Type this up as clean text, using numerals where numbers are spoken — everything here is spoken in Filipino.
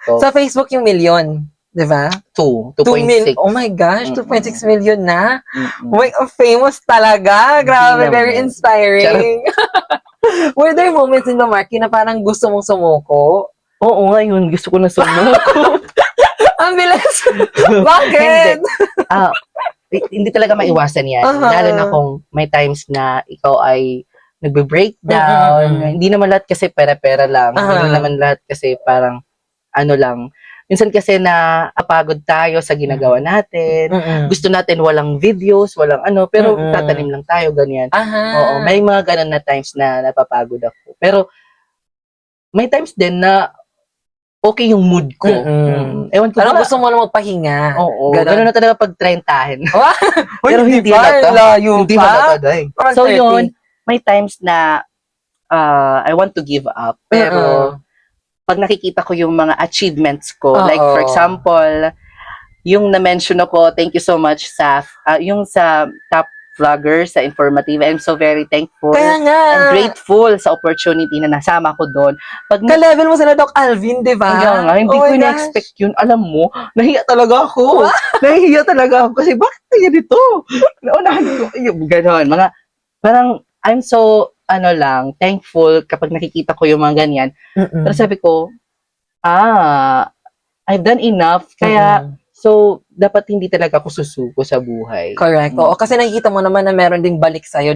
TikTok. Sa Facebook yung million, di ba? 2.6. Oh my gosh, 2.6 million na. Mm-mm. Wait, famous talaga. Grabe, Hindi very naman. inspiring. Were there moments in the market na parang gusto mong sumuko? Oo, ngayon, gusto ko na sumuko. Ang bilis. Hindi. Bakit? Hindi talaga maiwasan yan. Aha. Lalo na kung may times na ikaw ay nagbe-breakdown. Mm-mm. Hindi naman lahat kasi pera-pera lang. Aha. Hindi naman lahat kasi parang ano lang. Minsan kasi na apagod tayo sa ginagawa natin. Mm-mm. Gusto natin walang videos, walang ano, pero Mm-mm. tatanim lang tayo, ganyan. Aha. Oo, may mga ganun na times na napapagod ako. Pero may times din na okay yung mood ko. Mm-mm. Ewan ko Parang ba? gusto mo na magpahinga. Oo, Ganon. ganun na talaga pag 30. Wow. Pero hindi pa, halata. layo Hindi pa. halata, day. Parang So 30. yun, may times na I want to give up. Pero pag nakikita ko yung mga achievements ko, like for example, yung na-mention ako, thank you so much sa, yung sa top vlogger sa Informative. I'm so very thankful Kaya nga. and grateful sa opportunity na nasama ko doon. Pag Ka-level mo sila Doc Alvin, di ba? Kaya nga, hindi Oh ko my gosh. na-expect yun. Alam mo, nahiya talaga ako. Nahiya talaga ako. Kasi bakit kaya dito? Naunahan ko. Yung ganon. Mga, parang, I'm so, thankful kapag nakikita ko yung mga ganyan. Pero sabi ko, I've done enough. Kaya, so, dapat hindi talaga ako susuko sa buhay. Correct. Oo, kasi nakikita mo naman na meron ding balik sa'yo.